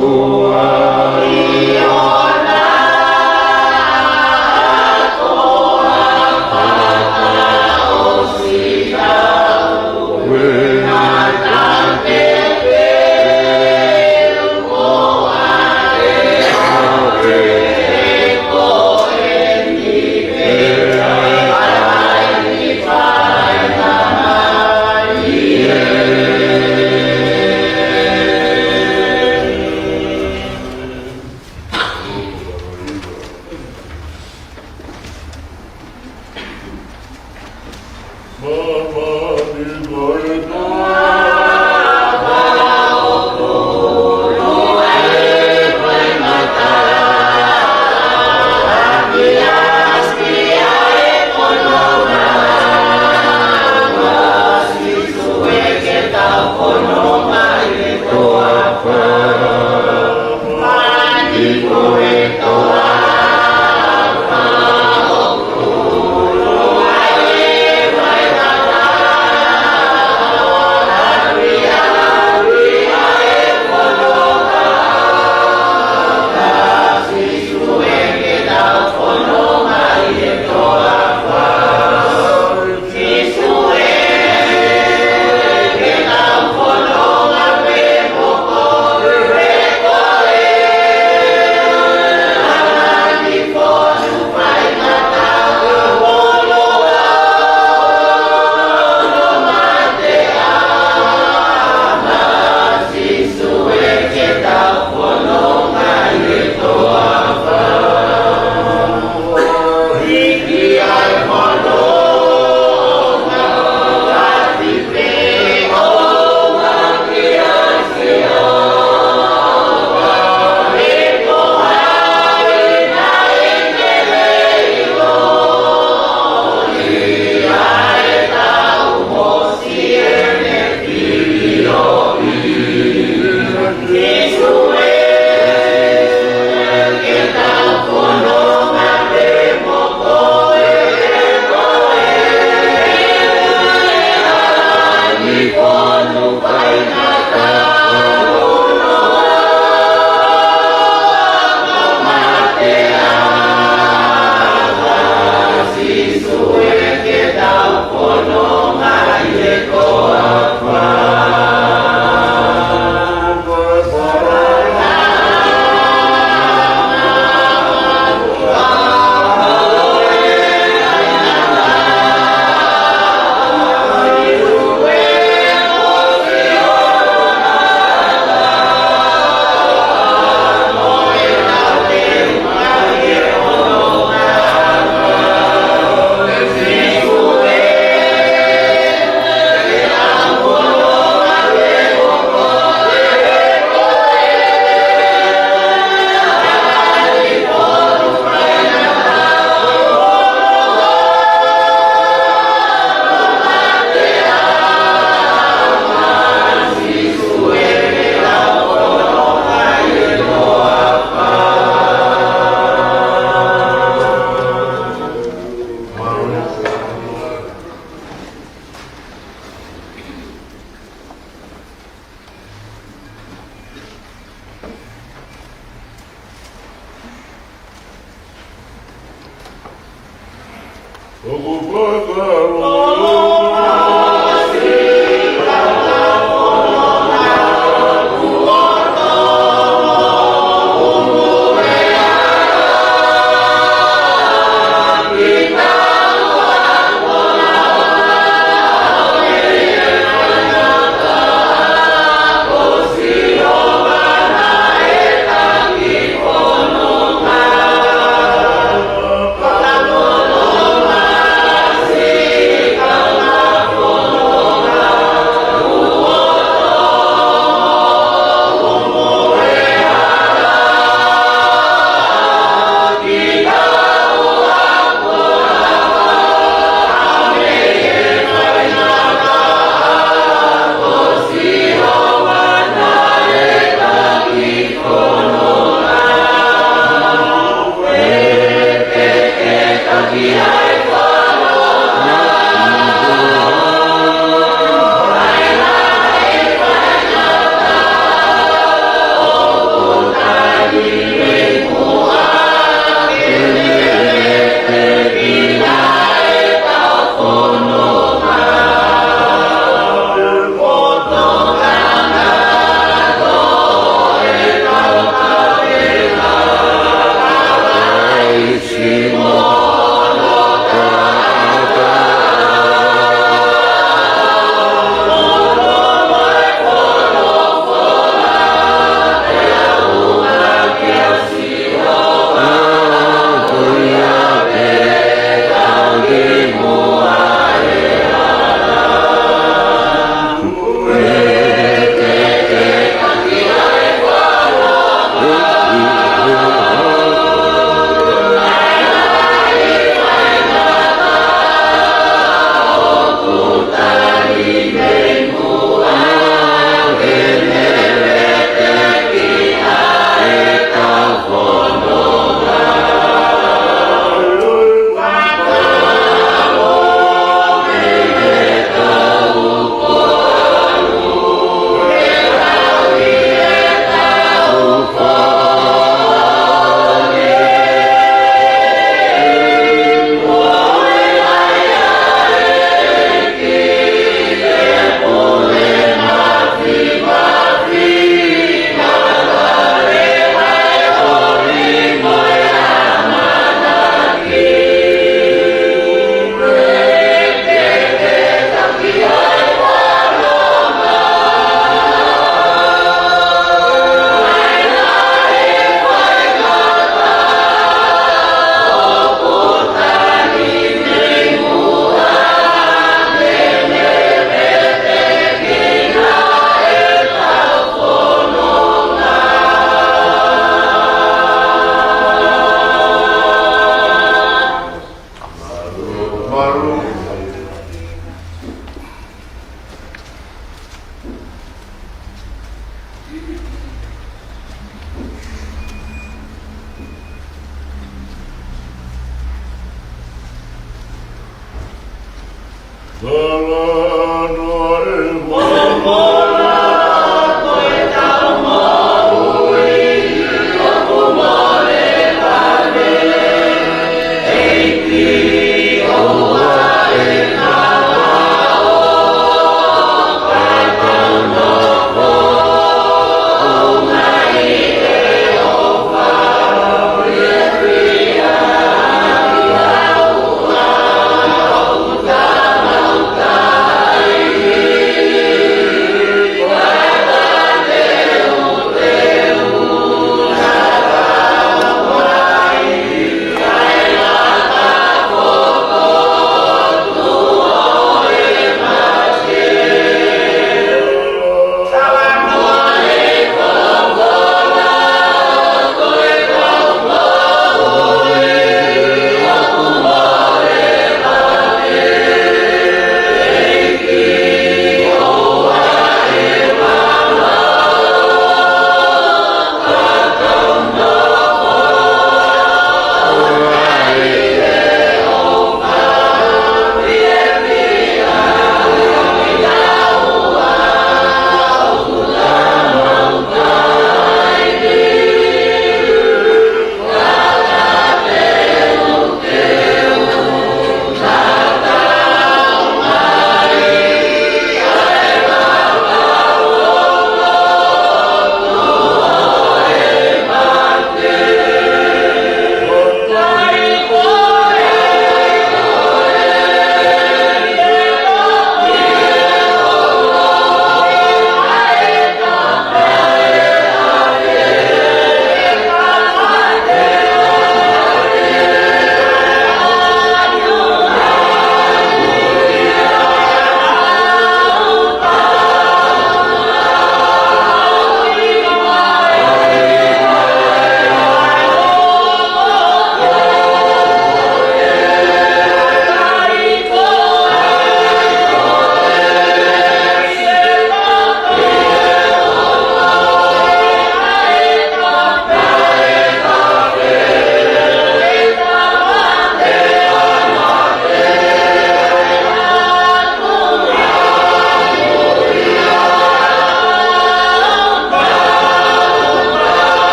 Amen.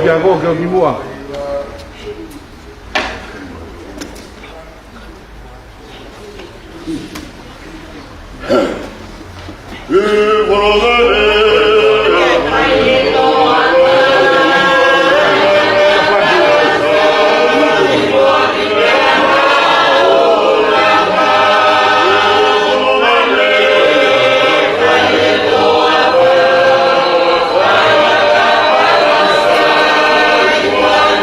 Santiago que ukibua. Wow.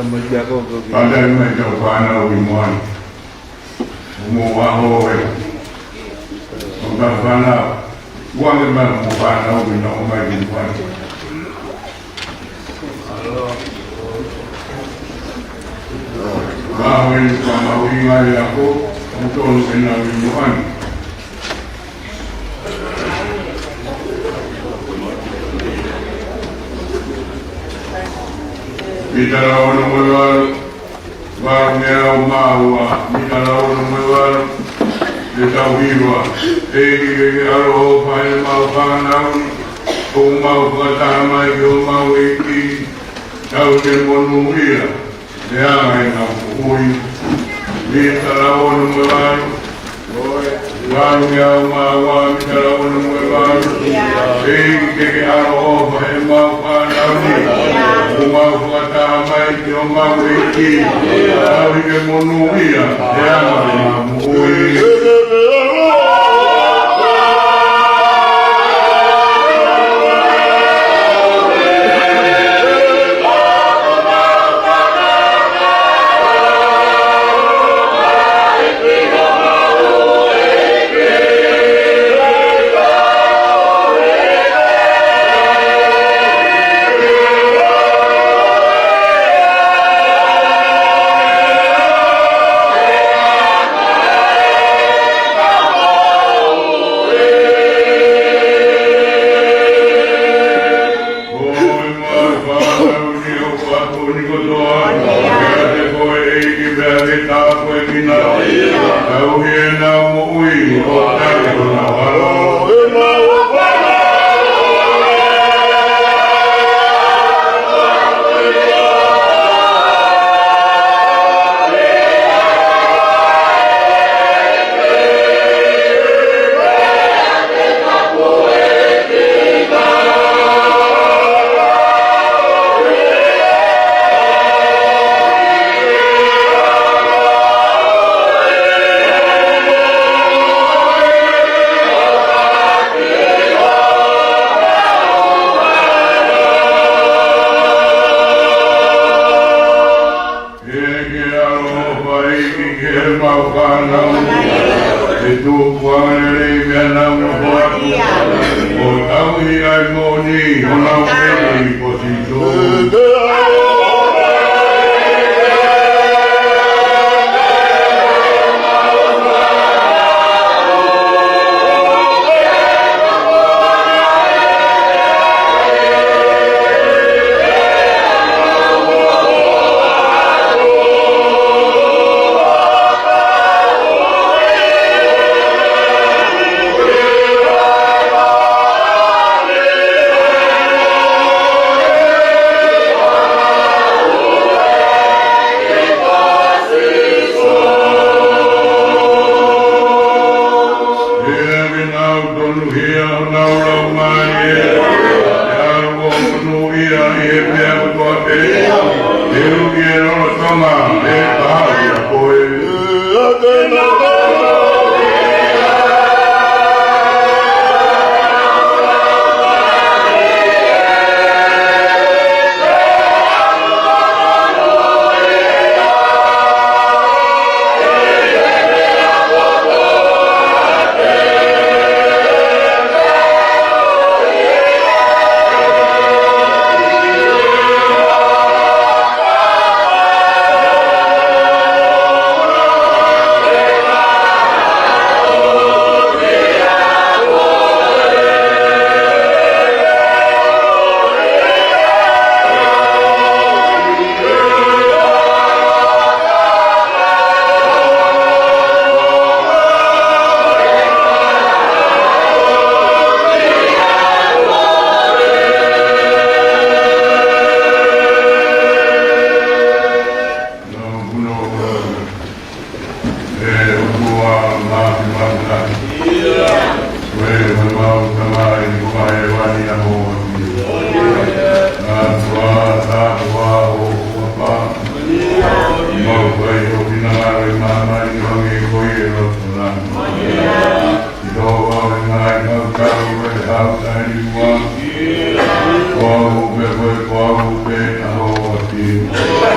majago ko. Pada medyo pana uimuan. Umuha ho eh. Magpapana. Huwag naman umupana ho na umagimuan. Bahawin ka mauingay ako. Utol ka na uimuan. Mitaraw ng mawal, warmera umawa, mitaraw ng mawal, litawirwa, aro pa'y mawpanaw, kung mawpatamay yung mawiki, tawin mo numira, niyangay ng uwi, mitaraw ng mawal, warmera umawa, mitaraw ng mawal, aro pa'y mawpanaw, umafuatamay yung mawiki, tawin mo numira, niyangay ng uwi.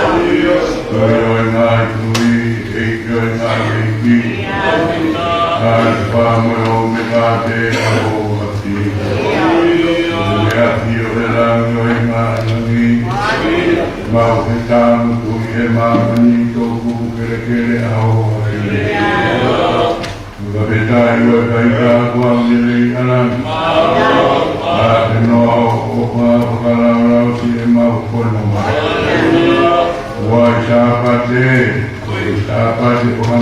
Amen. joy naliki alfa mo omega te ahoti ya tio la joy naliki mau petang tu ye mani to ku kere ahoti Betai wa kaita kwa mili alam no opa kalau si mau kono wa sapate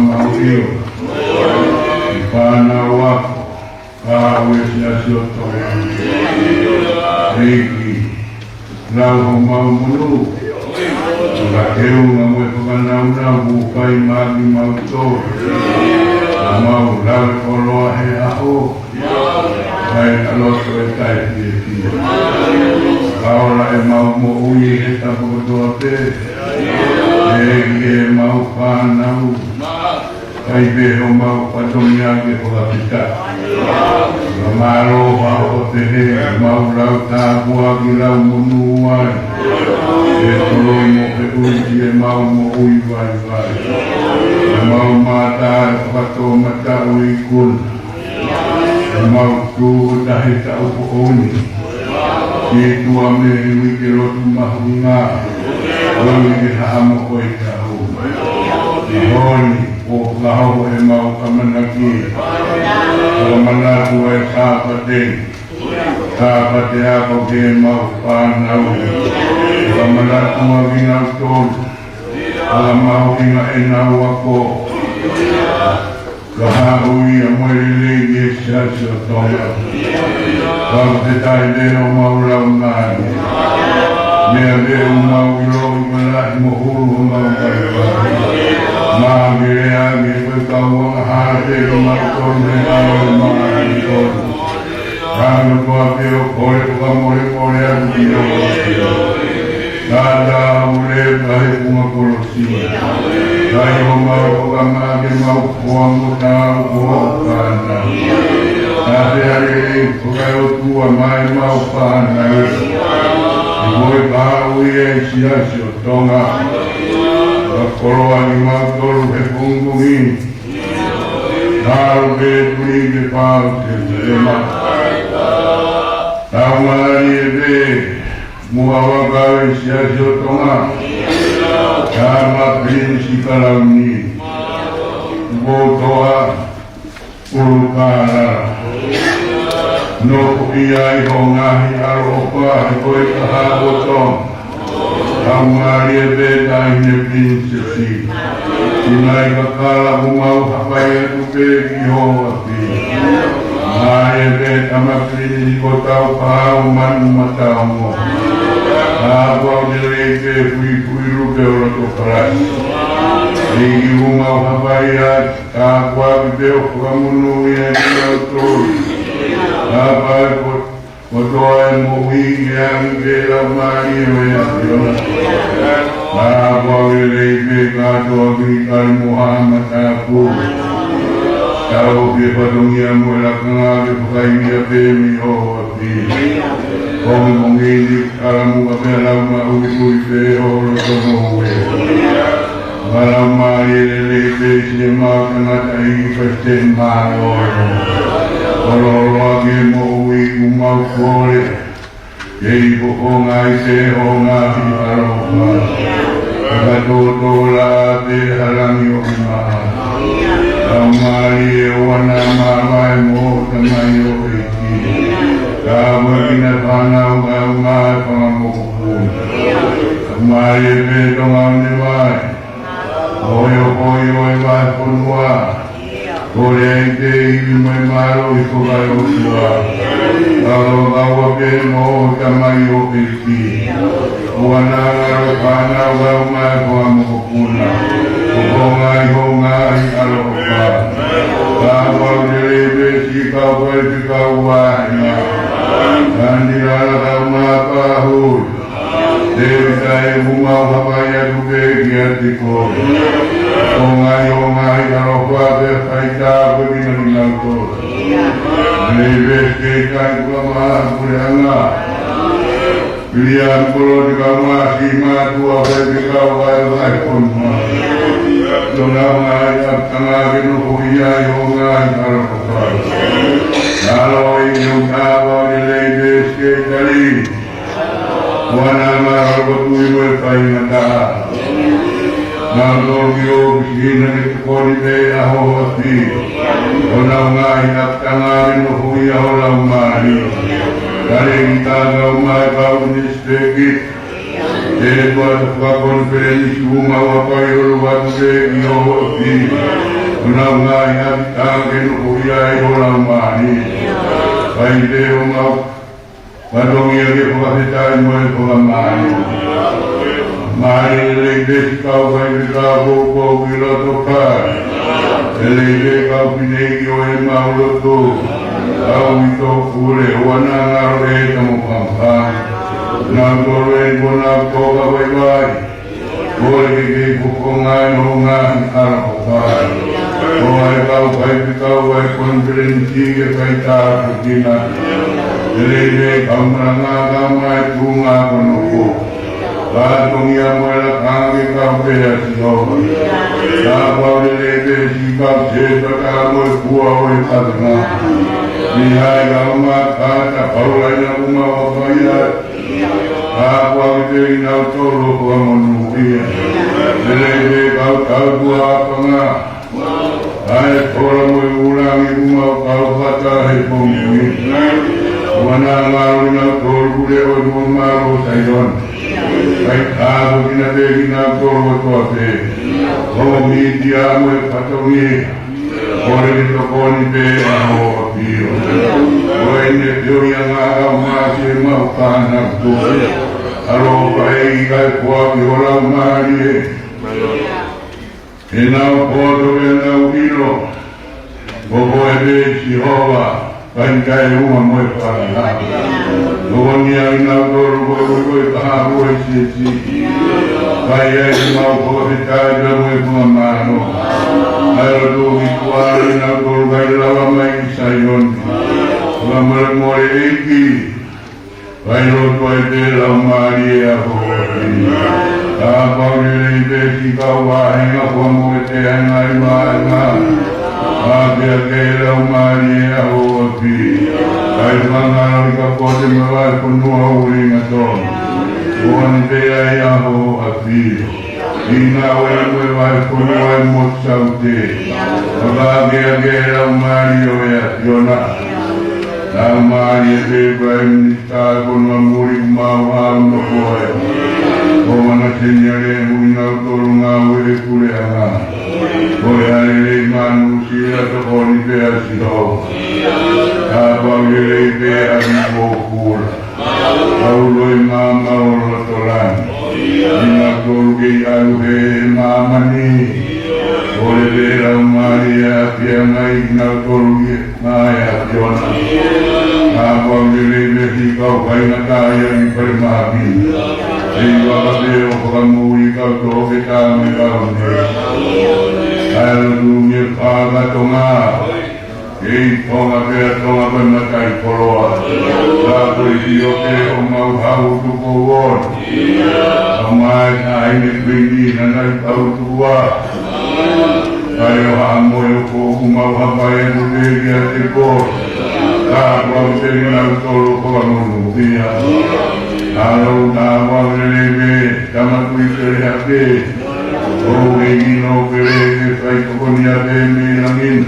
mau iyo pana wa wesnya sioto riki lau mau mulu Rakeu ngamu penganau bukai magi mau to mau lau kolo he aho kai alo soetai ti Ahora mau mo ui heta bodo pe mau panau kai beho mau patomia ke polapita Maro mau te mau lau ta bua ki lau munuan tolo mo pe ui mau mo ui vai mau mata pato mata ui kun mau tu dahi ta upo oni Itu ame wiki rotu mahunga Wangi ki hamo koi tahu Honi o lahu e mau kamanaki Kamanatu e kapate Kapate ako ke mau panau Kamanatu maginau tolu Alamau inga enau ako Kahaui amoelele yesasyo tonga Kau tetai leo mau lau ngani Mea leo mau iloi malai mohuru mau kaiwa Maa gire agi kau wang hate ko mau tone au maa tone Ranga kua peo kore kuka more aku kino Nada ule bahe kunga kolosi Kai o mau kuka mage mau kuangu tau kuhokana Nase hari kukai o tua mai mau pana Iboe bahu ia isiasi o tonga Kakoroa ni mau tolu he pungungi Naru be turi ke pau te lema Tau malari e be Mua wakau isiasi o tonga Kama prinsi kalauni Botoa Urukara No iai ho ngahi aropa he koe kaha botong Au ngari e beta ine prinsesi Inai kakala umau hapai atu pe ki ho api Ngari e beta ma prinsi ko tau pahau manu matau mo Aku au direke pui rupe ora to karasi Igi umau hapai at Aku au beo kukamunu ina kina tolu Apa kotoa e mohi yang kela mani wea tiona Apa wileke katoa kikal Muhammad aku Tau ke patungia muela kangage pakaimia pemi ho api Kongi mongili kalamu kapela maui pe ho rotono we Malamari leleke sinema kanata i pasten maoro Olo ake mo ui umau kore Yei poko ngai se o ngahi aroha Kakato la te harangi o ngaha Kamari e wana mawai mo tamai o eki Kawakina whanau ngau ngai pangamokupu Kamari e peto ngau ne vai Oyo e vai ponua Kore te iwi mai maro I kokai o tua Alo awa pe mo tamai o peki Wana ngaro whanau ngau ngai pangamokupuna Koko ngai ho ngai aloha Kawau direbe si kau koe si kau wahina Kandi ala kau mapahui Dewi tae umau hapai atu peki atiko Ongai aloha pe kaita pekina ninauto Direbe ke kai kua maha kureanga Pilihan kolo di kau masih matua pe kau vai vai pun Dona mai tanga ke no hoia yo ngai karokai nalo i untava ni leide ske kali wana ma rotu i mo pai mata nalo ki o kina ni koni be aho ati ona ngai tanga ke no hoia ola mai kare kita ga mai ka unispe e tua conferenza uma wapai o wate yo ti una ngai ata ke no ia e ora mani pai de uma padongia ke pata mo e ko mani mari le de ka vai ka bo vilo to ka le de ka pine yo e maulo to au to kure wana ngare tamo pampa na gore bona toga vai vai gore ke bukonga no nga arapa o ai vai konferensi ke kaita putina ele kamranga kama tunga kono ba tongia mola kange ka pe asio na ba le de sipa se ta mo kuwa o padna ni ai kama ka paula na uma wa Aku ini nak tolong kamu nuria, jadi kau dua pengah, ayat orang ulang ibu mau kau kata hepung, mana malu nak tolong boleh orang malu sayon, baik aku kena tolong tuape, kau media mau patungi, orang itu kau ni be aku biu, kau ini dia yang agak masih mau kanak tu. Alo pai kai kwa ki ora mari e na podo e na ubilo bobo e be Jehova pai kai uma mo para na no ni ai na dor bo ta bo si pai e ma bo e kai da mo ko mano alo do mi kwa na dor bai la mai sayon la mo e ki vai lo tuoi de la Maria hori apa ni de si kau wahai ngapa mo te ngai mai apa ke la Maria hori vai mangar ka pode me vai con nuo uri ngaton oni te ai aho api ina we vai con nuo mo saute apa ke la Maria ya yona Namanya Tuhan kita pun memberi mawar nopoe. Kau senyare munau tolong awal kuliah. Kau hari manusia terkoni beasio. Apa gere beari bokul. Kau loi mama orang tolan. Ina tolong aluhe mamani. Oleh bela Maria piangai na tolong Maya Jona, apa yang di kau kaina kaya di permati, jiwa kasih kamu ikau doa kita mengauni, kalau dunia kaga tonga, tonga tonga bermakai poloa, lalu dioke omau hau tu kawon, omai ini bini nanai hau tua. Ayo amo ko kumau hapai muderi atiko ta ko teri na tolo ko anu dia alo na wa lebe kama kuitere ate o no pere ke sai ko ni ate mi langin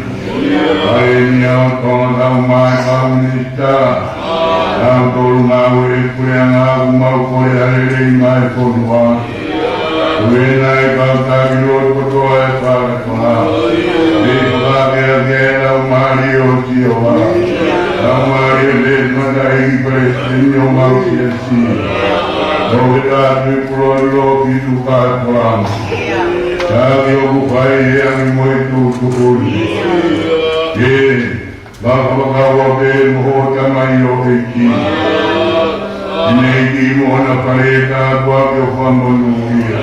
ai ni au ko na mai ka unista ta tolo na we kuya mau ko ale mai ko wa Wenai kata kilo koto ay para kona. Di kaya kaya Mario Tiowa. Mario les mandai prestinyo mausiasi. Dovita tripuro kitu katwam. Sabi obupai yang moitu tukuli. Baka wabe mohota mayo eki. Inegi mohona pareka kwa kwa monuia.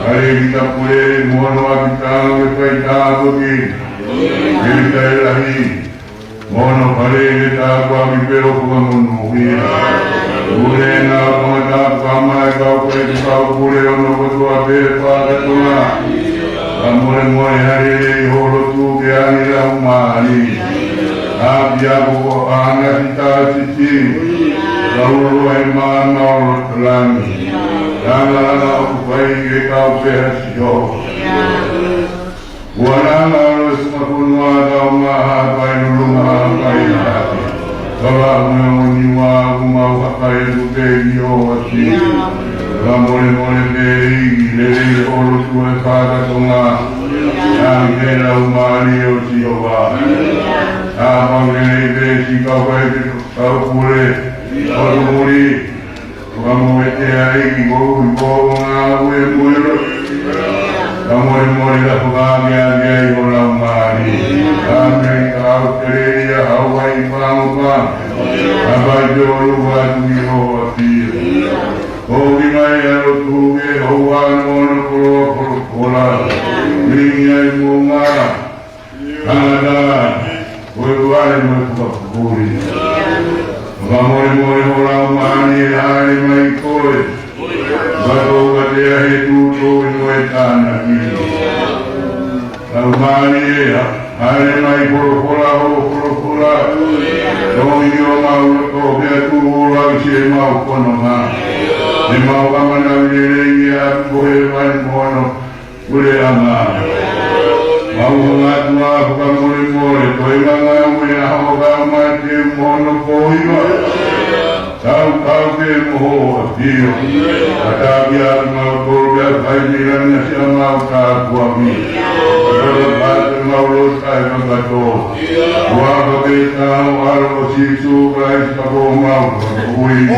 Kare kita pule mono abitang kaita bogi. Kita lahi mono pare kita kwa bipero kwa monuia. Pule na kama kama kau pule kau pule ono kwa be pa katuna. Amore moe harere horo tu ke anira umani. Abia buko ana kita sisi. Lauru ai mana oro telani. Danga upai ke kau behasio. Buana oro semakunwa kau maha pai nulunga pai hati. Kalau menyiwa kumau pakai tuke dio wasi. Ramole mole beri lele oro tua kata tonga. Yang kena umari o siwa. Abang lele beri kau kau kure. Kau muri. Kamu ete hari kau ngawe muero. Ramole mole dah pengamia dia orang umari. Kami kau keria Hawaii pang. Abajo luar tuyo apir. Ogi mai aro tuge hawan mono kola. Minga imunga. Kanada. Kueguare mo kupuri. Mamore ora mani ai mai koi. Bago gadea he tuto no etana ni. Almani ai mai kola. Domingo mau ko be tu ora che mau kono ma. Ni mau kamana ni ya ko e vai mono ure ama. Mau ngatwa ka more ko e nga mu ya ho ka ma te mono ko iwa. Tau ke mo dio. Ata bia ma ko be vai ni na se ma ka ko mi. Maulus ay magato. Wago kita waro sisu Christ ako mau. Uwi.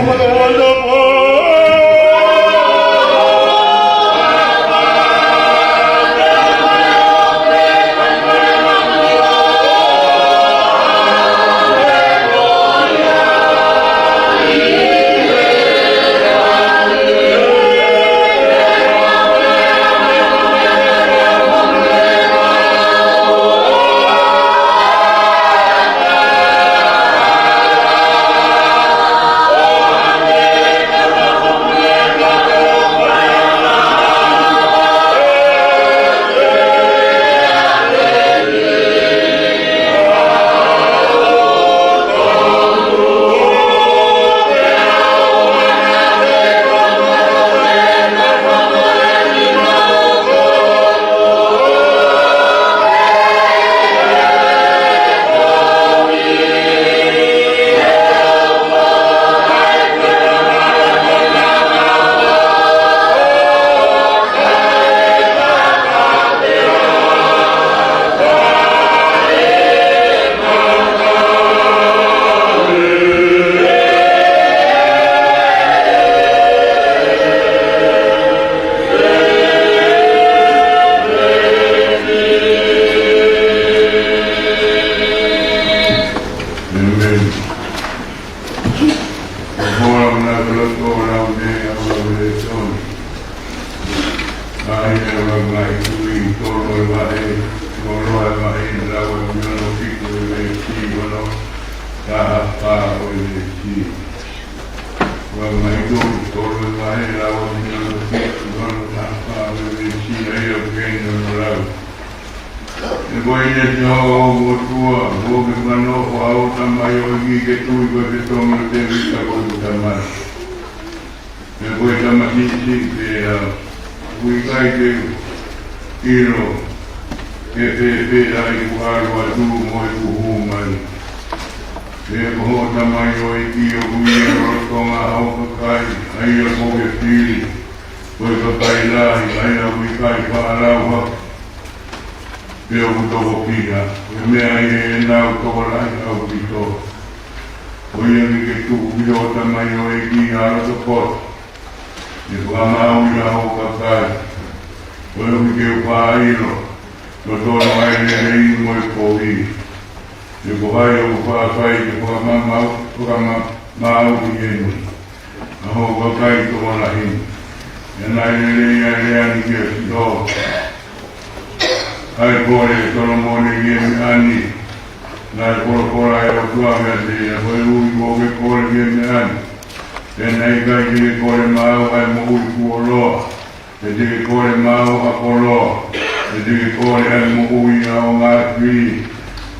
Jadi kau yang mengui awang asli,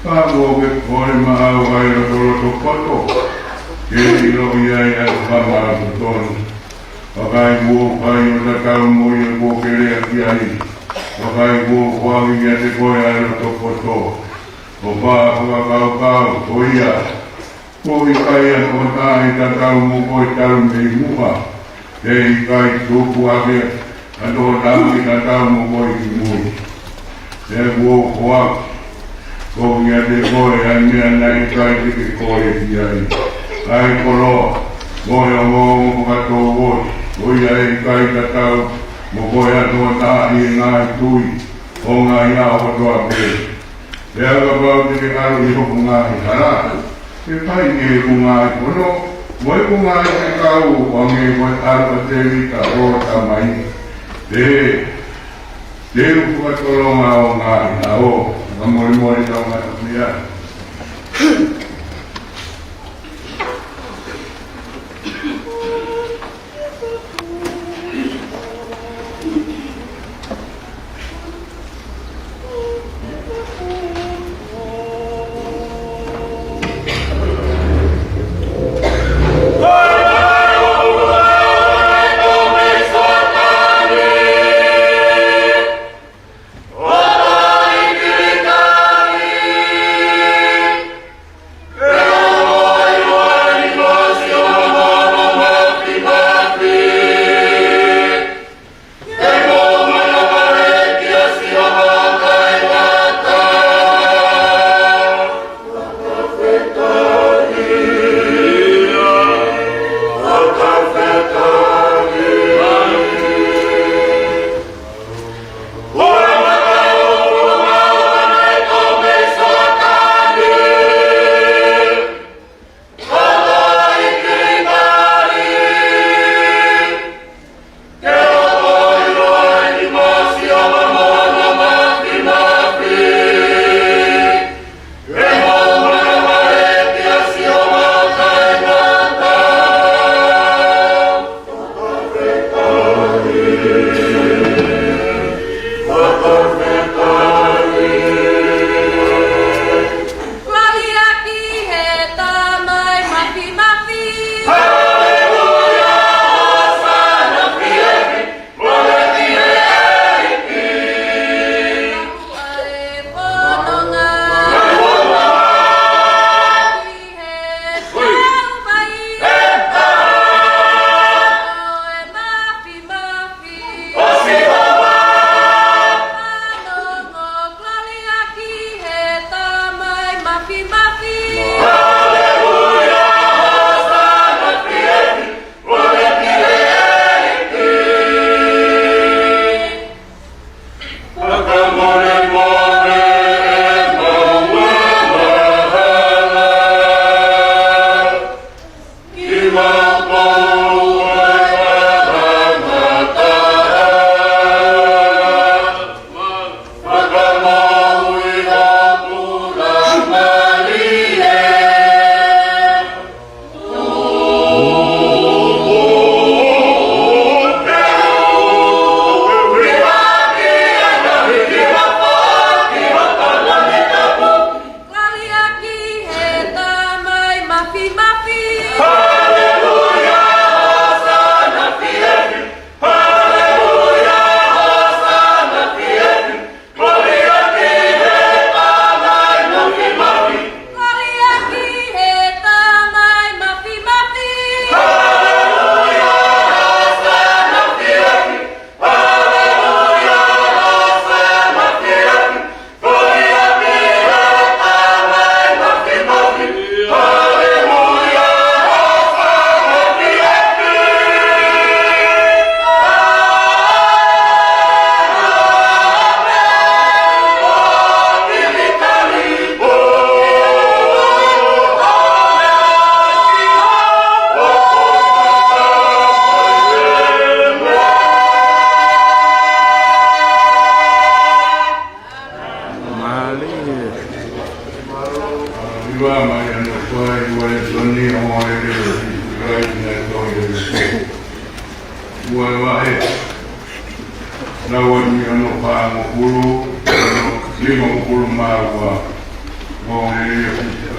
kau ke kau mahawai roto foto. Jadi lo ia yang sama betul. Pakai buah kayu takau mui buah kiri kiai. Pakai buah wangi yang dikoyak roto foto. Oba kau koya. Koi kaya kota ita takau mui tarum di muka. Jadi kai suku akhir. Ado dami takau mui mui. Saya buah kuat. Kau yang dikoyak yang naik kai di koyak kiai. Ai kolo, goya mo kato bos, goya kai katau, mo goya to ta ngai tui, o ngai ya o to ape. Ya ga ba ni ka ru ko ngai sara. Ke kai ni ko ngai kono, mo ko ngai ka u o ngai mo ar o te ri ka o ta mai. De u ko to lo ma o ngai na o, mo mo ri ta ma ya. na wani ono pa mokuru lima mokuru mawa ngone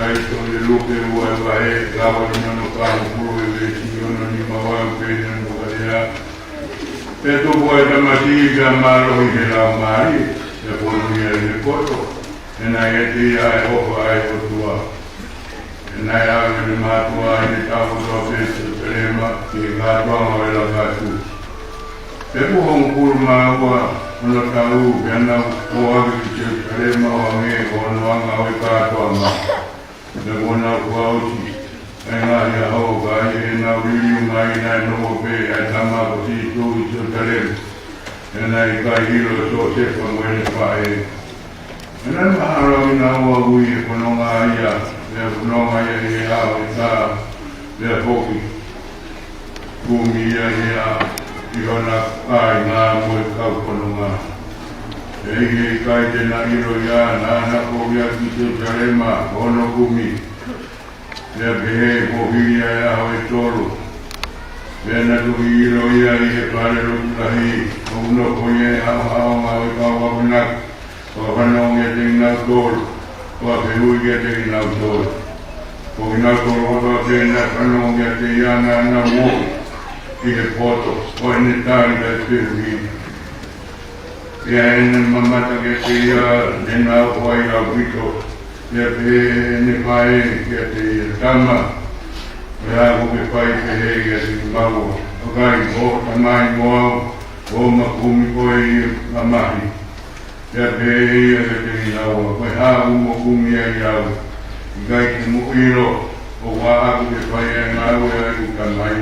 ai to le lupe wa vai la wani ono pa mokuru le si ono ni mawa pe no galia peto boy da matiga maro i la mari e polonia le koto ena eti ai ho ai o tua ena ai le matua ni tau do pe prema ki ga tonga e la gatu e pu hong pur mawa ono tau bena o ave ki prema o me o no anga o ka tonga de bona ko uti ena ya ho ga e na wili mai na no pe a tama ko si tu i prema ena i ka hilo so se pa mo e pa e ena mahara ina wa ui e kono ngā ia le kono ngā ia i a o i tā le hoki kumi ia i a i hona ai ngā mo e kau kono ngā e i kai tena iro ia na ana ko ia ki te tarema ono kumi le pehe ko hiria ia ho e toro le na tu iro ia i e pare rotu lahi o uno ko ia au au ngā o i kau wapunak o hanong ya ting na tol o pe hui ya ting na tol o ina tol o to te na hanong ya te ya na wo i le poto o ni tari da te hui ya ene mamata ke te ya ne na o ai a wito ya pe ne pai ya te tama ya ko pe pai pe he ya te mawo o kai o tamai mo o makumi ko i mamahi ya pei e te inaua, koe hau mo kumia i au, i gai ki mo iro, o wā aku te whai e ngau e ai uka mai.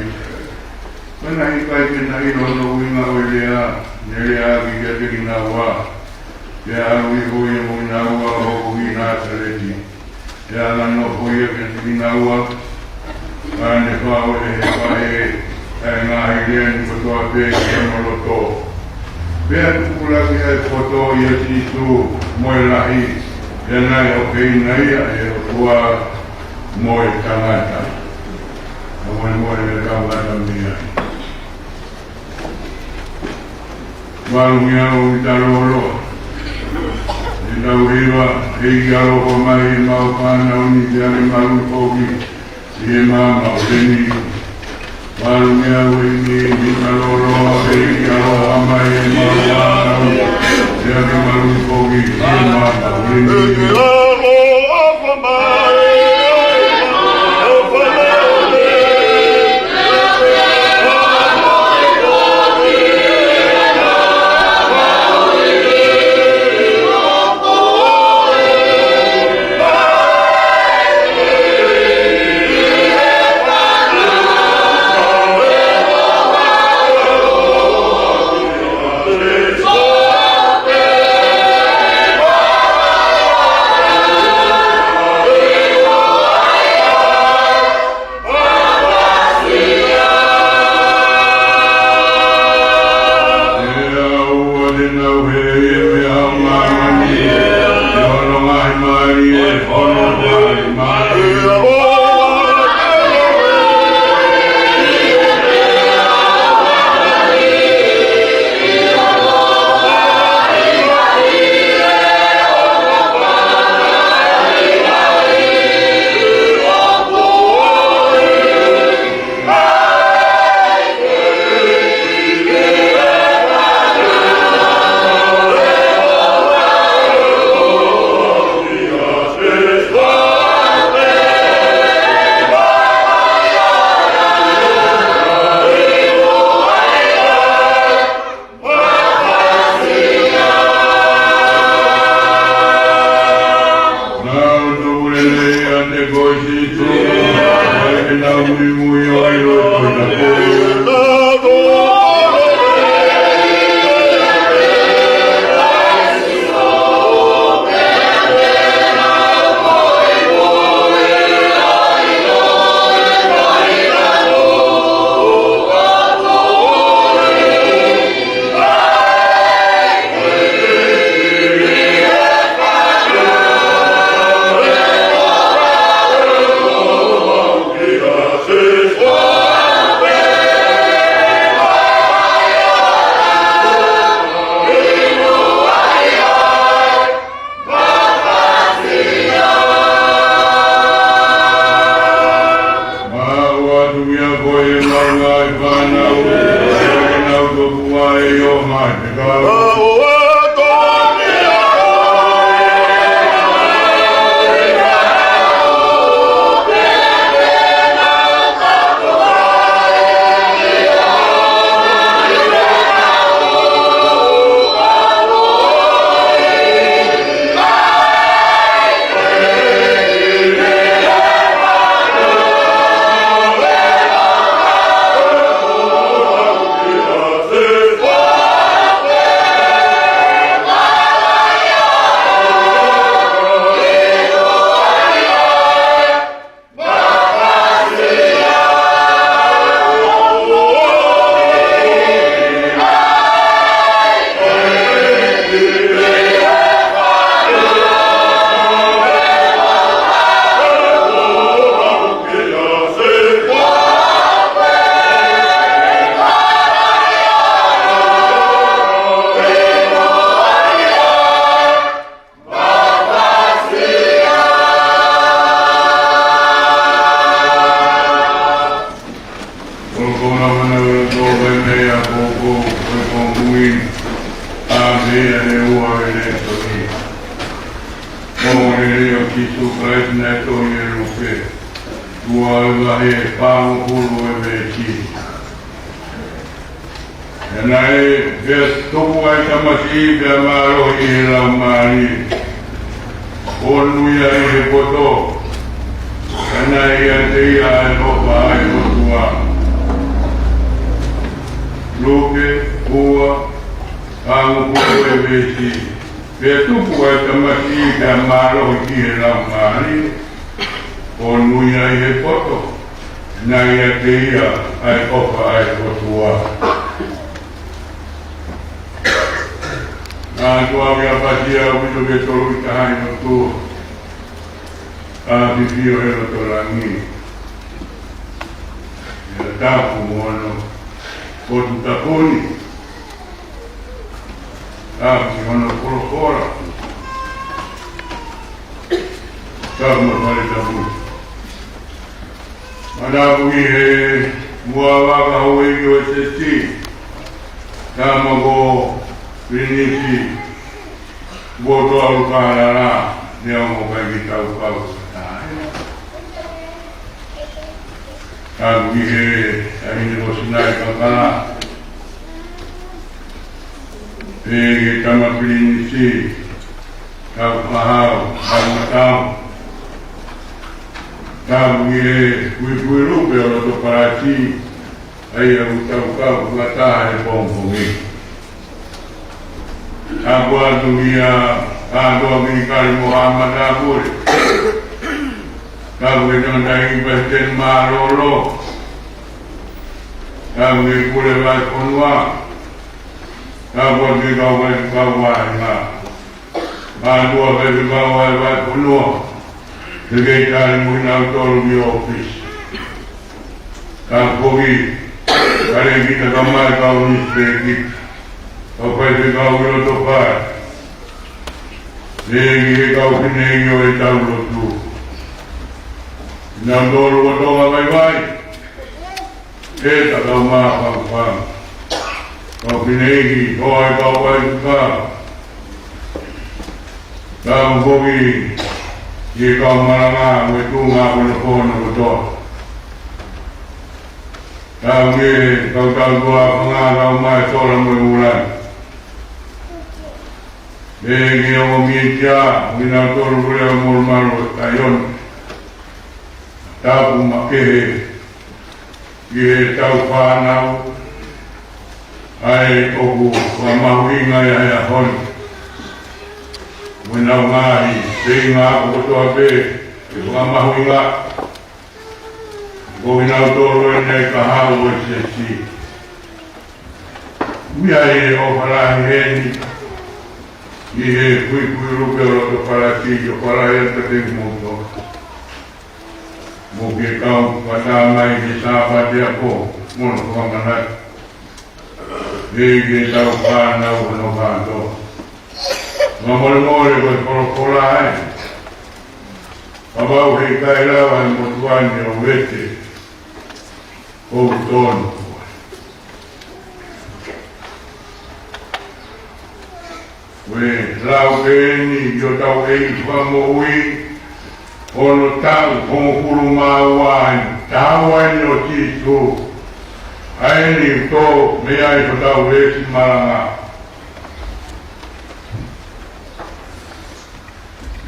Mana i kai te na iro no uinga o lea, ne lea ki kia te inaua, te au i hoi e mo inaua o hui nā tareti. Te alano hoi e kia te inaua, ane whao e he whae e ngā hirea ni kotoa pe ki e moloto. Pea tukula ki ai koto i a titu moe lahi e nai o kei nei e o tua moe tangata. A moe me tangata mia. Walu mia o i taroro. I tau hiwa e i aloho mai i mau pana o ni te ari maru koki i e mama o leni. Walu mea ui ni taroro e i aloha mai e mau e ake maru koki e mama o leni. Morelia kisu kait neto yerupe. Tua he pang hulu ebeki. Enai ves tupu ai tamasi be maro ila mari. Onu ya he poto. Enai ya te ya no pai tua. Lupe ua pang hulu ebeki. Betupu ai tamasi be maro ila mari. Onu ya he poto. Enai ya te ya ai opa ai tua. Aku ambil pasir, aku juga tolong tahan itu. Video itu tolangi. Ya tahu mana, kau tak puni. Tapi mana korok-korok. Kamu balik kamu. Ada bui muawa kau itu sesi. Kamu go. Pinisi boto alukara dia mau bagi tahu kami ini bosinai kakak kama pinisi kau mahal macam kami kuilu pelo tu parati ayah tahu kata bom Aku dunia, aku Amerika Muhammad Abur. Aku dengan daging Presiden Marolo. Aku lewat Punwa. Aku di bawah. Aku di bawah lewat Punwa. Sekitar mungkin autonomi office. Aku kali kita kembali kau nisbeti. Apa itu kau berdoa pada? Lagi kau kini kau tahu lu. Nampak lu berdoa baik-baik. Tak tahu apa. Kau kini kau baik kau. Kau bagi jika mana itu ngaku nelfon berdoa. Kau tahu pengaruh mai seorang berbulan. Egi yang meminta minator boleh murmur ayon tahu makai dia tahu panau ai obu mahui ngaya ya hon menau ngai sehingga aku betul abe mahui ngak kau minator boleh kahau sesi biaya orang ini Ihe kui rupeo para tiyo para yang terting mundo. Mungkin kau pada mai bisa pada aku mun panganat. Igi tahu panau no panto. Ngomol-ngomol berkolah. Abau hikai lawan mutuan yang wete. Ton. Lau ini yo tahu famoi ono tahu kurumauan tahuan yo tisu ini to meai to tahu maranga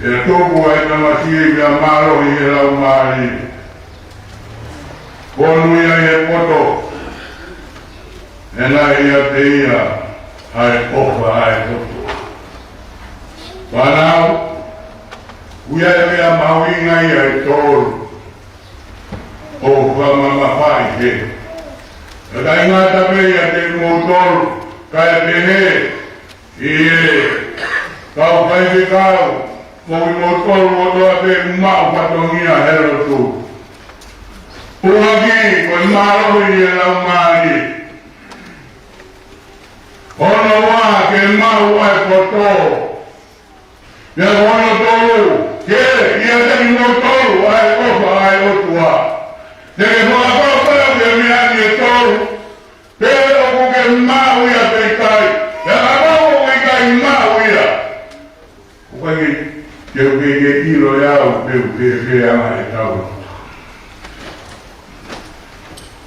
ya to buat masih dia malu lau mari onu ya foto enak ya dia hai ofa hai foto Panau, uya maui ngai ai tol. O mama pai ke. Dai ngata be ya te motor kaya tehe. Kau pai ke kau. Motor be mau patongia hero tu. Puagi kon maro ye la mari. Ono wa ke mau ai foto. Yang mana tahu, ia jadi motor, ai otua. Jadi apa dia bilang dia tahu, dia bukan mau ya terkai, yang apa bukan mau ya. Bukan que ilo yao que ama etau.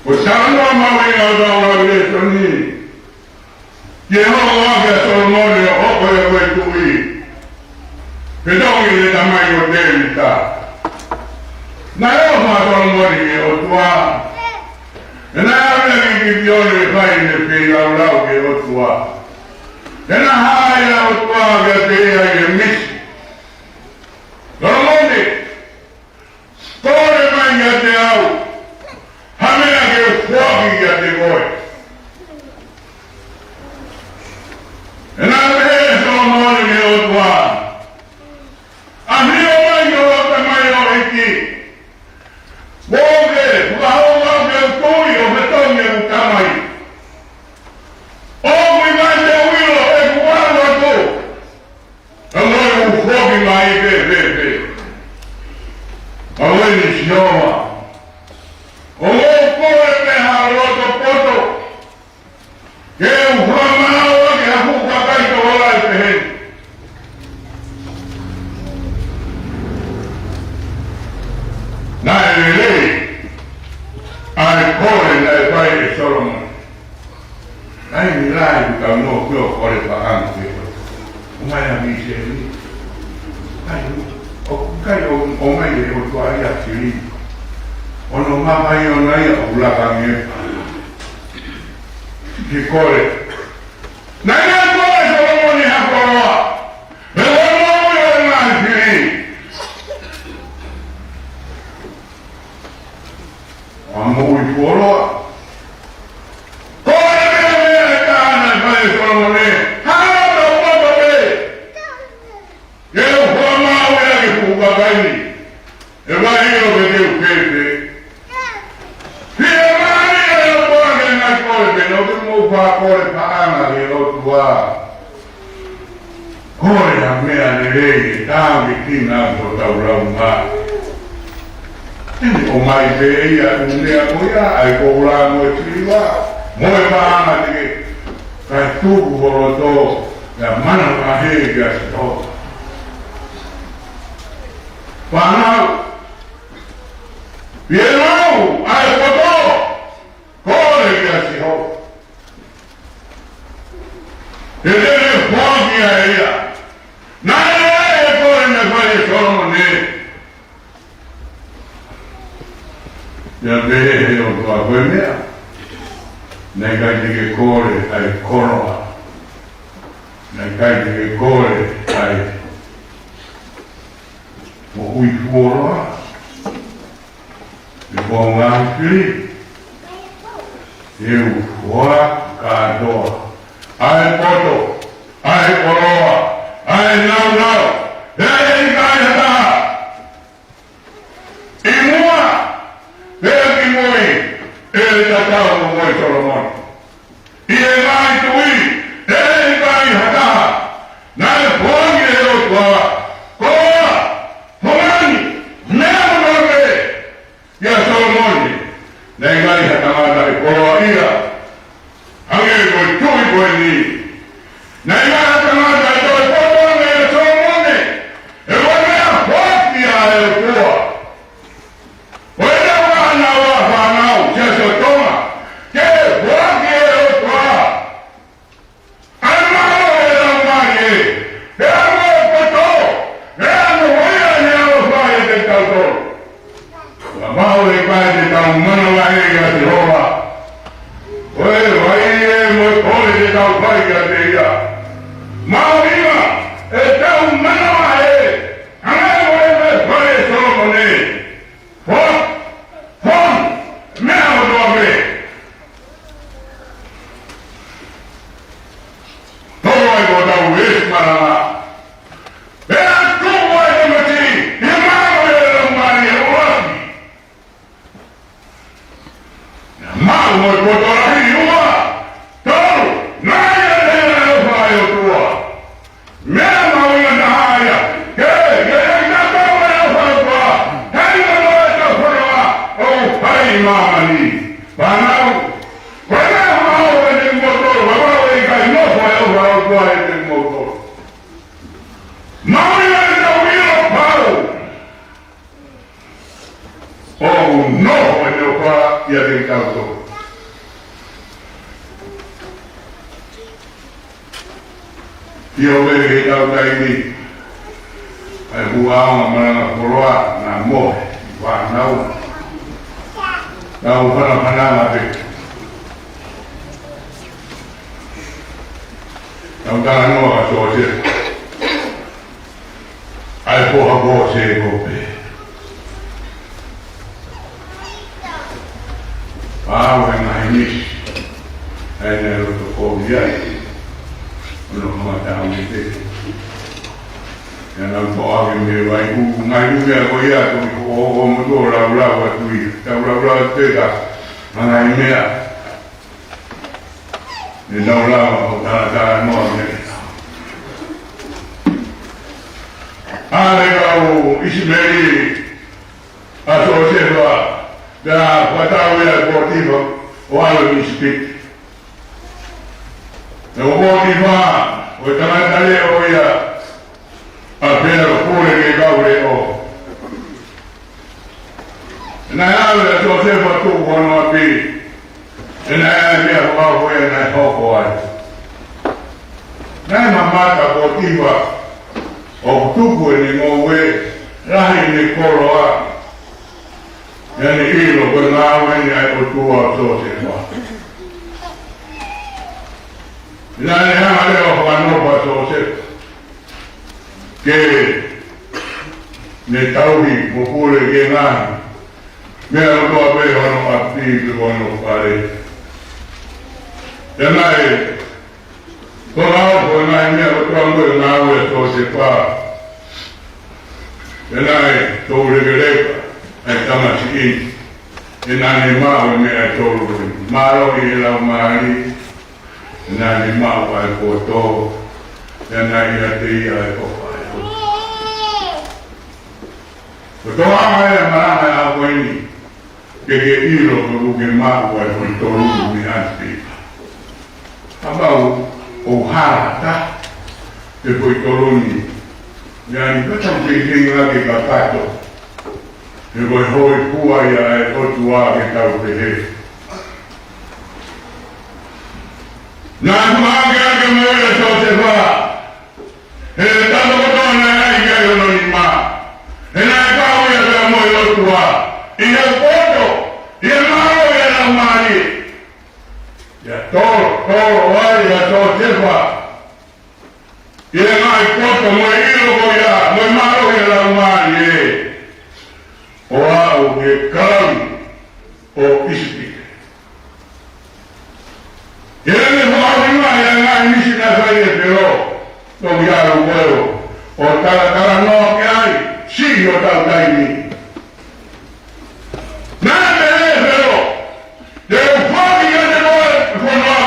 Usando mawinga utaura vilesoni. Yehova wake Solomoni opo ya kwetu hii. Pedongi le tamayo delita. Na leo ma Solomoni otwa. Na yale ngibione faine pe ya ulao ke otwa. Na haya otwa gate ya mishi. Solomoni kore mangate au. Hamena ke fuaki ya te boy. Na be Solomoni ke otwa. Amio mayo tamayo iki. Boge, ukahawa ke utoyo betonye utamai. O mwimande wilo ekuwana to. Amoi ufogi mai be. Aweni shioma. Omo kore pe haroto poto. Ke uhamao ke hafuka kaito wala epeheni. Na elele ai kore na epai Solomon. Ai milai ukano kyo kore pa anke. Umaya bisheni. Kai o mai e o tua ia tiri. Ono mama i ona ia ulaka nge. Ki kore. Na ia kore Solomoni hakoroa. Me ono ia na tiri. Amo ui koroa. Kore me kana kai Solomoni. Hana o me. Eu vou mal e Bagaini, e vai io che o pepe. Fia mani e lo buone na colpe, non devo fa core pana che lo tua. Core a me a lei, tanti chi na portaura un ma. O mai veia, un ne a moia, ai cola mo triva. Moe pana che kai tu voloto, la mano a hega sto. Panau, Pierau, ai foto, kore que se ho. Ele pode aí, na é kore na vai Solomoni. Já veio o tua coisa, nega de kore ai koroa, nega de kore ai o ui fuoroa e com angri eu fuora cadoa ai poto ai coroa ai não ei gaita e mua ele que moi ele tatau no moi Solomon e ele vai tui ele vai hata na fonge eu tua ya Solomoni, na ingali hatamata ikoroia, hange kutui kweni, na ingali hatamata ikoroia ya Solomoni, ewamea hoki ya elkuwa, wenda wana wa fanau, cheso toma, ke hoki ya elkuwa, ia te tauto. Ia ove he tau taimi. Ai buanga maranga koroa na mohe. Wa nau. Nau whanawhananga te. Nau tana noa katoa te. Ai poha poha se kope. Pāwe ngai nisi. Ai ne roto kōmi ai. Ono kamatau ni te. Ia nau toa me wai ku ngai mea ko ia tu o moto lau atui. Tau lau te ka. Ngai mea. Ni nau lau o tana noa mea. Ale kau isi meri aso sewa da patau ya portivo o alo ni speak. No portivo o tamandale o ya apena pure ke kaure o. Na alo aso sewa tu kono api. Na ya ko ho ya na ho ko ai. Na mamata portivo o tuku ni ngowe rahi ni koroa yani ilo kwa ngawe ni ai otua sote kwa yani hama leo kwa nopa sote ke ne tauhi mokule ke ngahi mea otoa pe hono ati ke kono pare yanai Kau nak ni aku terang tu nak aku sepa. Enai tu regelek, tamat si. Enai mau ni tu malu ialah mari. Enai mau ai foto. Enai hati ai kopai. Betul apa mana aku ini? Keke ilo bukan mau ai foto ni hati. Abang o harata e poi coloni yani kata pekeng lagi katato e poi hoi pua ya e otua ke tau pehe na kumaga ke moya sote fa e talo kotona ai ke ono ni ma e na kau ya ke moya otua e e poto e maro ya na mari ya toro wai ya sote fa e mai poto mo ilo ko ya mo maro ya na mari o au ke kan o ispi e ne mo ya na nisi na sai pero no ya lo puedo o cara no que hay sí yo tal ni nada pero de fuori ya de no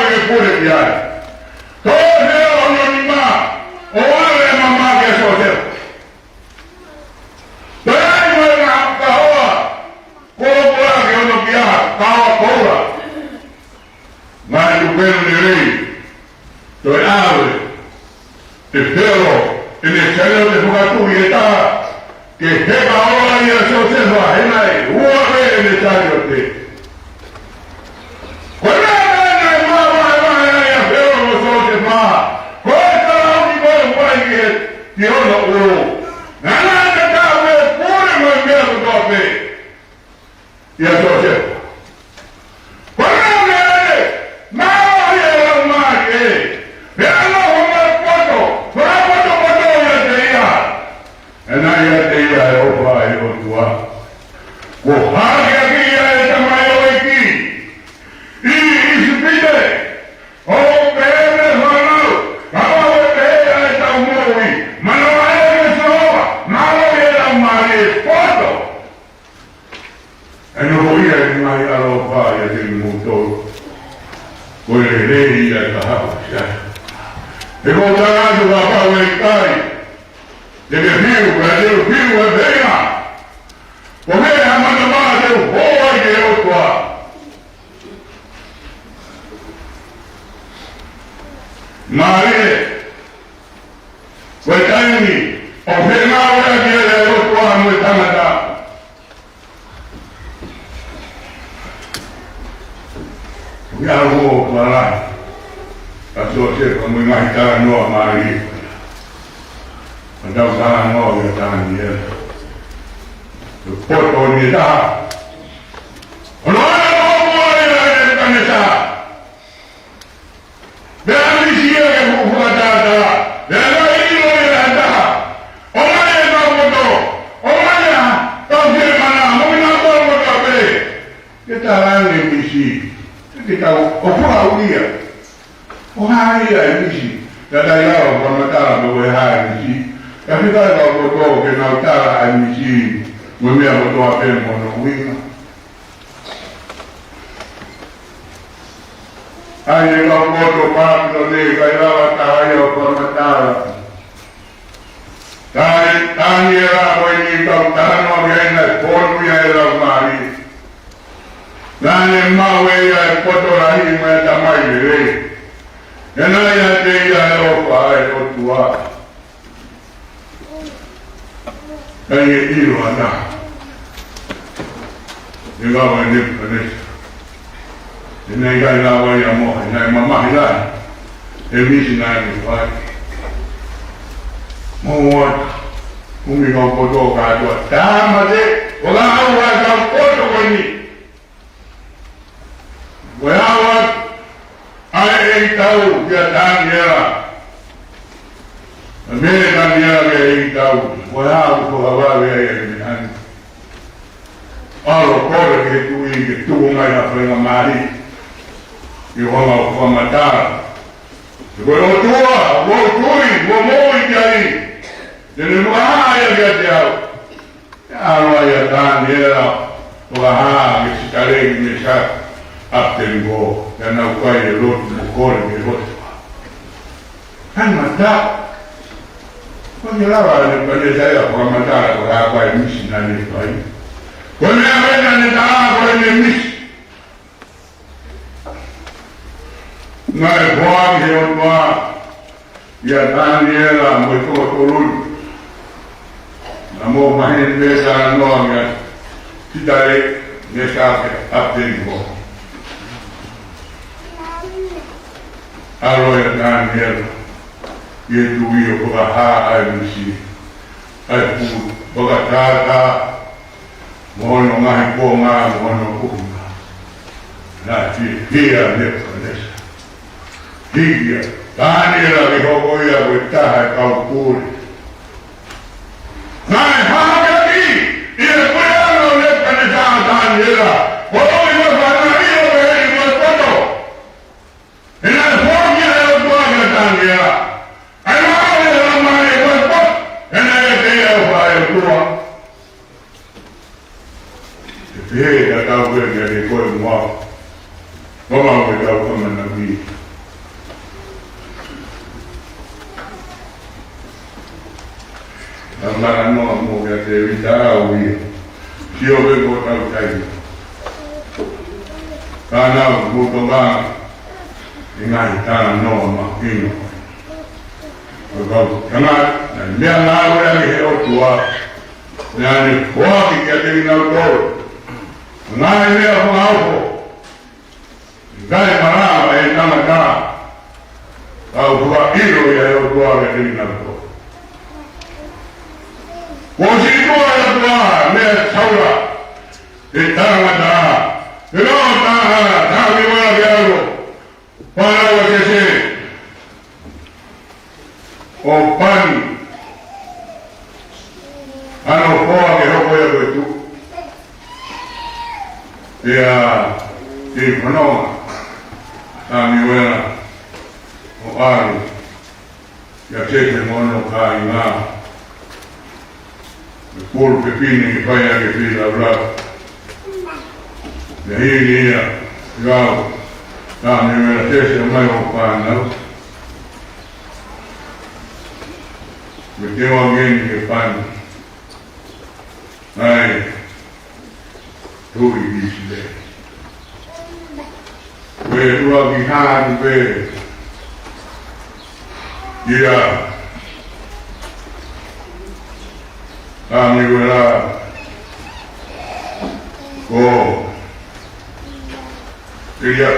que puede ya todo el anonima o ale mamá que sote pero na kawa ko que no kia kawa kola mas o pelo de rei to abre espero en el cielo de Fugatu y está que llega ahora y el sote va en ahí uave en el cielo de Dio no uno. Nada que cabe pure muy bien con café. Y entonces, ¿cuándo viene? No viene la madre. Veanlo como el foto. No hay foto ya te diga. En ahí ya te diga de opa y otua. Cojaje aquí ya de tamaño de aquí. Y se pide. Oh, pere, hermano. Vamos a ver a esta muy. E non voglio mai alla fare del mondo, quelle lei da casa. E con la radio va a fare deve più e bene. Come a mandare un po' di qua. Mare, quei anni, ho fermato la via dell'otto anno e tamata. malah asosiasi pemenang jalan no mari ada jalan no ya jalan dia foto ni dah orang boleh ada kanisa berani dia yang buat ada berani dia yang ada orang yang tahu betul orang yang tahu dia mana mau nak buat apa kita lagi misi kita opera dia Wahai misi, kada yao pamatara bewahai misi. Tapi kalau bodoh kena utara misi, memang bodoh apa yang mau wina. Ayo kalau bodoh pak dole kaya tayo pamatara. Tanya apa ini kau tanah biasa pun punya orang mari. Nane mawe ya bodoh lagi macam mana? Yana ya te ya o pai o tua. Kaya iro ana. Ika wa ni panes. Ina ika ila wa ya mo, ina mama ila. Ebi sina ni wa. Mo wa kumi ko poto ka do. Tama de, wala wa ka poto ko ni. Wa ai tahu dia tanya mereka dia tahu wala ko hawa ya ni alo ko ke tu ngai na prenga mari yo wala ko mata ko tua wo tui wo moi jari de no ya dia alo ya tanya wala ke sekali ni sa Abdul dan aku ada lot mukor ni lot. Kan mata, kau jelas ada pada saya orang mata orang apa yang misi nanti kau. Kau ni apa nanti dah kau ni misi. Ngai buang hidup buang, ya tanya lah mereka turun. Namun mahin beza nuang ya tidak nekap Abdul. Alo ya Daniel, ye tuwi ko ha ai misi, ai pu boga tata, mono ngai ko nga mono ko nga, na ti hia ne kones, hia Daniel abi ko ya wita ha kau puri, ngai ha ya ki, ye ko ya no ne kones Daniel, ko yo ba na io be mo foto, ina dia ai mau dia mai ko ena dia vai tua dia tahu dia di ko mau mama ko tahu kama nabi amara no mo ya te vita wi sio be ko tahu kai kana mo to ba ingai tanah no makino, kalau kenal dan dia lalu lagi hero tua, dan wah kita tinggal gol, ngai dia mengaku, gaya mana yang nama nama, kalau tua hero ya hero tua kita tinggal gol, posisi tua ya tua, dia saula, kita ada, kita ada, tapi mana dia lo. Para wakese o pani ano koa ke hoko ya betu ya di manoa kami wela o aru ya keke mono ka inga pur pepini ke kaya ke pila bla ya hili ya gao kami melatih semua orang berdewa gini ke depan, naik, tuh di sini, berdua bihan dia, kami belah, dia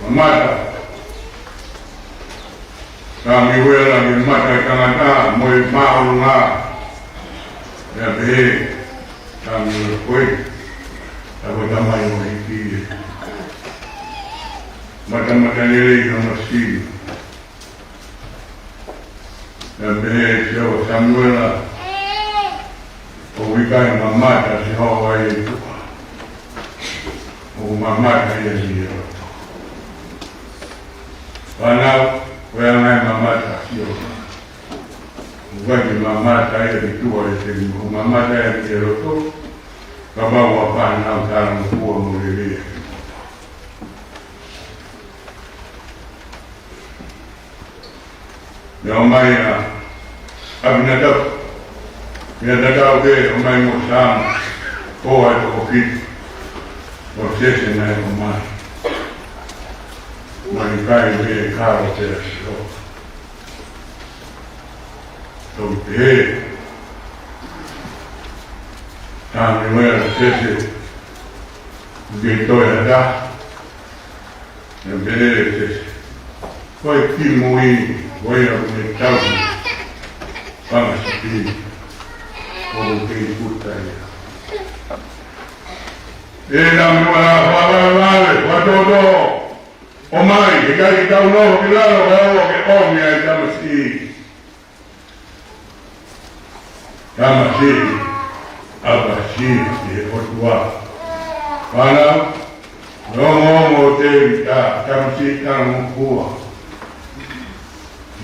mata kami wela ni mata kangata moi maulunga ya be kami koi aku tamai moi ki mata nilai kama si ya be jo Samuela uwikai mamata si hawa yetu mamata yezio wana wewe mamata sio ngati mamata yetu wale mamata yetu kama wapana kama mkuu mlele Yomaya abinadab binadab ke umay musam ko ay kokit Procese na umay manikay be karo terso so be kami wala sese dito ya da bele sese koi kimui voy a conectar para subir como que puta ya era mi vale todo o mai que cai está uno claro que hombre ahí estamos así abasí de otua para no te estamos estamos boa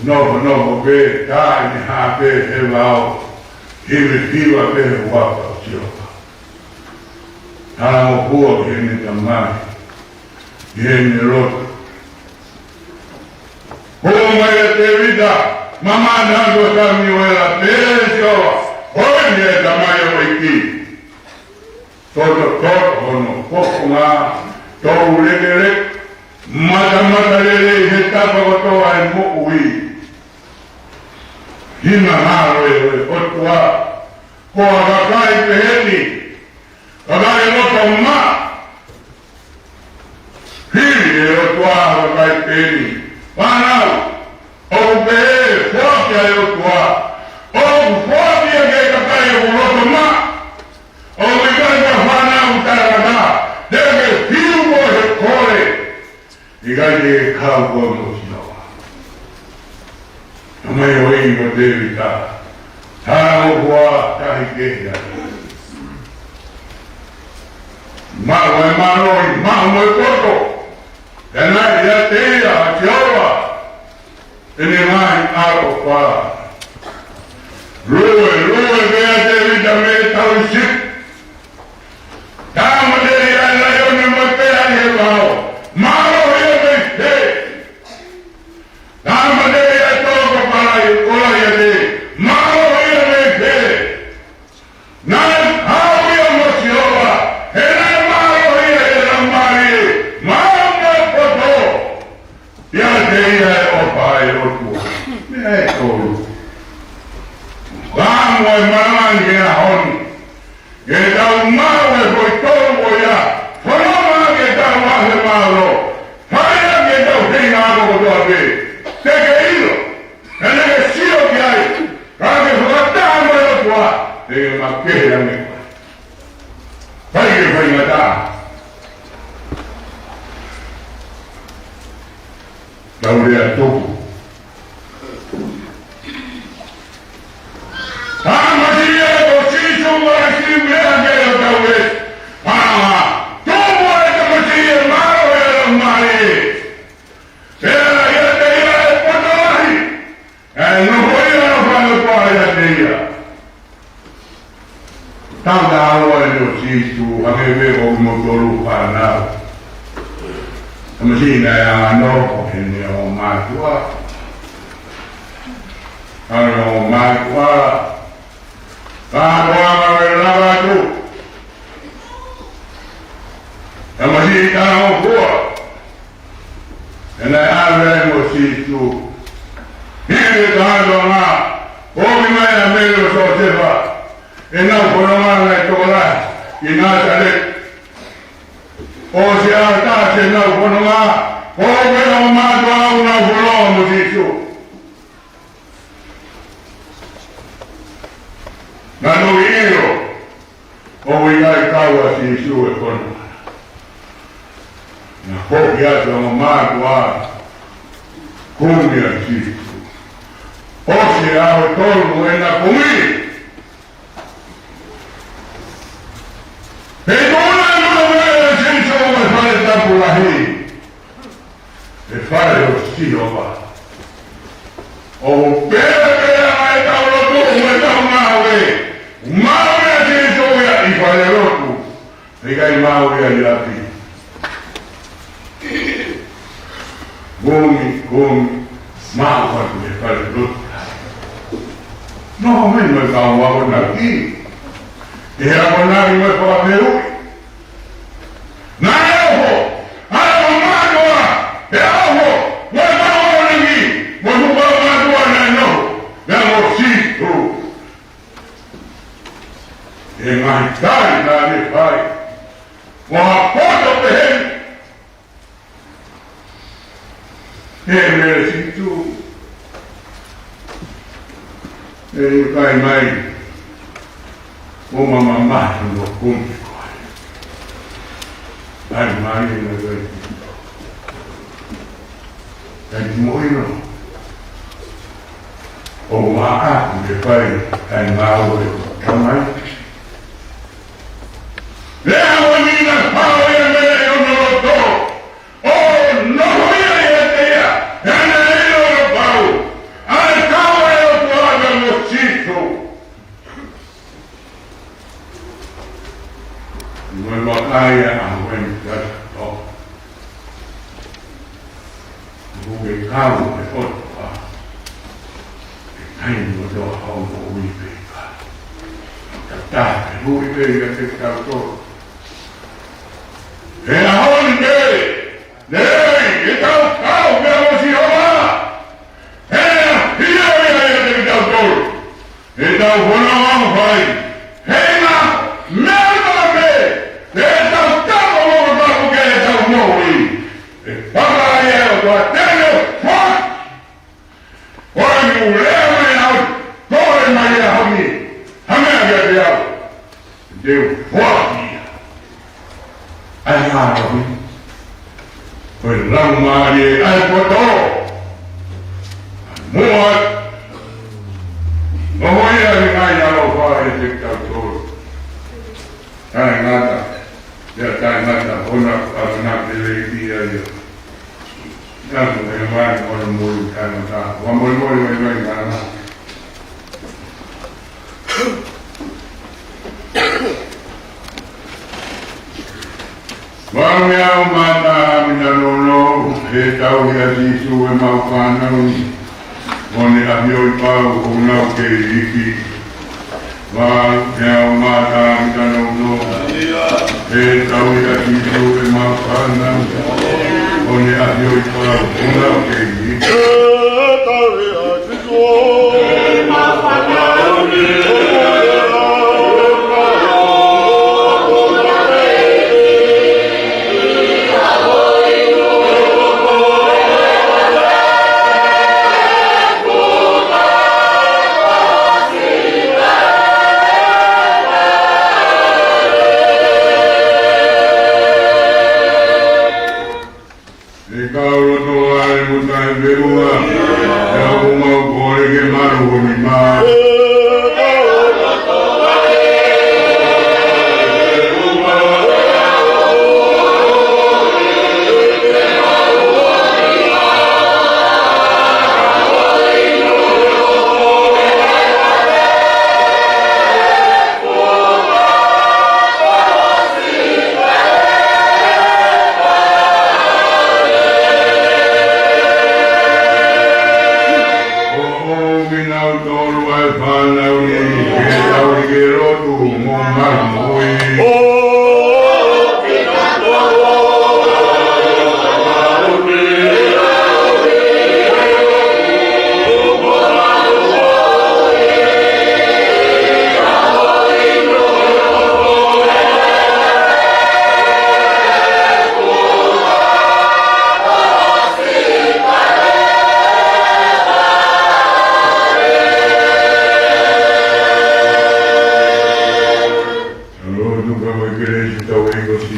no, porque está en hape el lado y viva pero guapa, tío. Ahora no viene también, viene el otro. ¿Cómo es de vida? Mamá dando cambio en la televisión. Oye, tamaño aquí. Todo, no, poco más, todo le mata le está para todo el mundo. Hina nawe otua ko akakai peheni akakai loto ma hili otua akakai peheni panau o pehe fuatia otua o fuatia ke kakai loto ma o ikai ka panau tarada deke hiuko he kore ikai ke kauko musino Amai oi ko devita tao boa kahikeya ma koto ena ya teya jowa ene mai aro pa ruwe vea devita me tauship tamo de ya la yo ne mo pe ani lao maro ye be tamo de O sea, está haciendo Ove o matua una vulomo disu. Nano iro. O iai kaua si isu e kono. Na hoki atu o matua. Kumia si. Osi au tolu e na kumiri. E tona e mana vere si isu o me fare tapu lahi. E fare o si oba. O pere ai tau lotu e tau mawe. Mawe a si isu ia i fare lotu. E kai mawe a ilapi. Gumi, mau quando mi fare tutto. No, me non stavo a guardare qui. Era guardare in quel po' di lui. Naoho! Allora, e oho! Guardavo lì! Quando guardavo guarda no! Abbiamo sito! E mai dai da ne fai! Ma appoggio per si tu e kai mai o mamma non lo conti dai mai non lo dai muoiono o ma come fai ai mauri mai le avonina paura e me io non lo so oh no Aya awen gato. Buge kamu e otwa. Ai no do hau no uipeka. Kata uipeka te kato. E a honde. Nei, e kau me osi hoa. E ia te kato. E tau hono vai. Deu forte. Ai maravilha. Foi lá Maria, ai potó. Morto. Não ia ninguém a louvar esse cantor. Ai nada. Já está nada. Ona na televisão. Não vai embora muito cantar. Vamos embora vai cantar. Wang yao mata minanono e tau hea sisu e mau whanau One ahio I pau o nau ke iki Wang yao mata minanono e tau hea sisu e mau whanau One ahio I pau o nau ke iki Tau hea sisu e mau whanau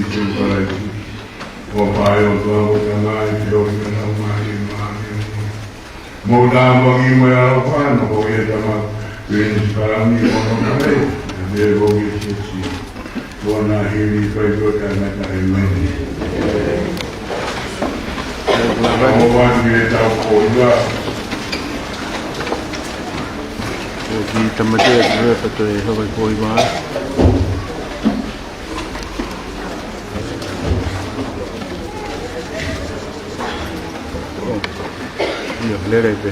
Simparati. O paio tua utamai te o ina umai mani. Moda bagi mo ya opano ko ye tama. Veni parami ono kare. Devo yesi. Bona hiri kai ko kana kare meni. O wan ye ta ko ya. Di tamate dve pato e ho koi ma. Io lerebbe.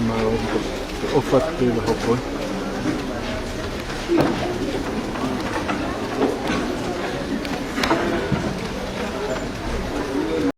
Ma ho fatto il hoppo.